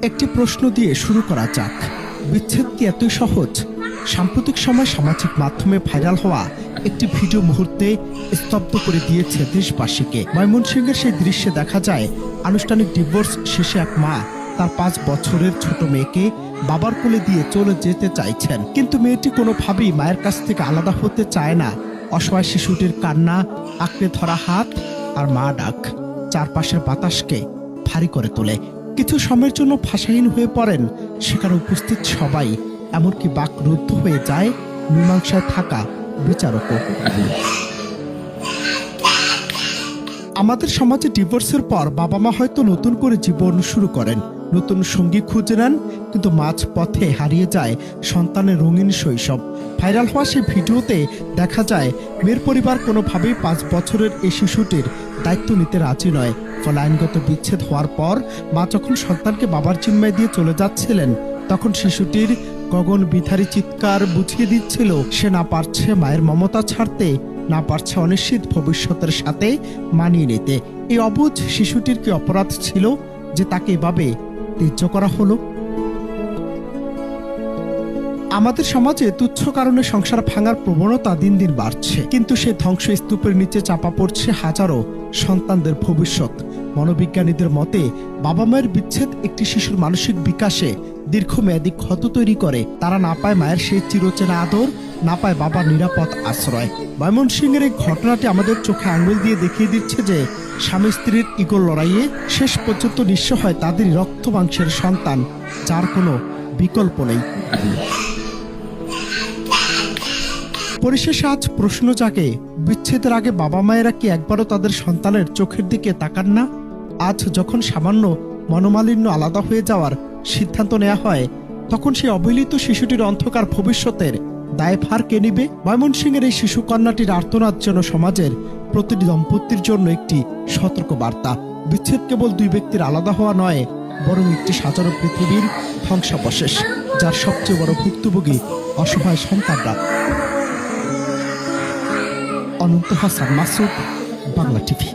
একটি প্রশ্ন দিয়ে শুরু করা যাক। বিচ্ছেদ কি এতই সহজ? সাম্প্রতিক সময় সামাজিক মাধ্যমে ভাইরাল হওয়া একটি ভিডিও মুহূর্তে স্তব্ধ করে দিয়েছে দেশবাসীকে। ময়মনসিংহের সেই দৃশ্যে দেখা যায় আনুষ্ঠানিক ডিভোর্স শেষে এক মা তার 5 বছরের ছোট মেয়েকে বাবার কোলে দিয়ে চলে যেতে চাইছেন, কিন্তু মেয়েটি কোনোভাবেই মায়ের কাছ থেকে আলাদা হতে চায় না। অসহায় শিশুটির কান্না, আঁকড়ে ধরা হাত আর মা ডাক চারপাশের বাতাসকে ভারী করে তোলে। কিছু সময়ের জন্য ভাষাহীন হয়ে পড়েন সেখানে উপস্থিত সবাই, এমনকি বাকরুদ্ধ হয়ে যায় মীমাংসায় থাকা বিচারকও। আমাদের সমাজে ডিভোর্সের পর বাবা মা হয়তো নতুন করে জীবন শুরু করেন, নতুন সঙ্গী খুঁজে নেন, কিন্তু মাঝ পথে হারিয়ে যায় সন্তানের রঙিন শৈশব। ভাইরাল হওয়া সেই ভিডিওতে দেখা যায় মেয়ের পরিবার কোনোভাবেই 5 বছরের এই শিশুটির দায়িত্ব নিতে রাজি নয়। ফলে আইনগত বিচ্ছেদ হওয়ার পর মা যখন সন্তানকে বাবার জিম্মায় দিয়ে চলে যাচ্ছিলেন, তখন শিশুটির গগন বিধারী চিৎকার বুঝিয়ে দিচ্ছিল সে না পারছে মায়ের মমতা ছাড়তে, না পারছে অনিশ্চিত ভবিষ্যতের সাথে মানিয়ে নিতে। এই অবুঝ শিশুটির কি অপরাধ ছিল যে তাকে এভাবে ত্যায্য করা হলো? আমাদের সমাজে তুচ্ছ কারণে সংসার ভাঙার প্রবণতা দিন দিন বাড়ছে, কিন্তু সেই ধ্বংসস্তূপের নিচে চাপা পড়ছে হাজারো সন্তানদের ভবিষ্যৎ। মনোবিজ্ঞানীদের মতে বাবা মায়ের বিচ্ছেদ একটি শিশুর মানসিক বিকাশে দীর্ঘমেয়াদী ক্ষত তৈরি করে। তারা না পায় মায়ের সেই চিরচেনা আদর, না পায় বাবার নিরাপদ আশ্রয়। ময়মনসিংহের এই ঘটনাটি আমাদের চোখে আঙুল দিয়ে দেখিয়ে দিচ্ছে যে স্বামী স্ত্রীর ইগোর লড়াইয়ে শেষ পর্যন্ত নিঃস্ব হয় তাদেরই রক্ত মাংসের সন্তান, যার কোনো বিকল্প নেই। পরিশেষে আজ প্রশ্ন জাগে, বিচ্ছেদের আগে বাবা মায়েরা কি একবারও তাদের সন্তানের চোখের দিকে তাকান না? আজ যখন সামান্য মনোমালিন্য আলাদা হয়ে যাওয়ার সিদ্ধান্ত নেওয়া হয়, তখন সেই অবহেলিত শিশুটির অন্ধকার ভবিষ্যতের দায়ভার কে নিবে? ময়মনসিংহের এই শিশু কন্যাটির আর্তনাদ যেন সমাজের প্রতিটি দম্পতির জন্য একটি সতর্ক বার্তা। বিচ্ছেদ কেবল 2 ব্যক্তির আলাদা হওয়া নয়, বরং একটি সাজানো পৃথিবীর ধ্বংসাবশেষ, যার সবচেয়ে বড় ভুক্তভোগী অসহায় সন্তানরা। অনন্ত হাসান মাসুদ, বাংলা টিভি।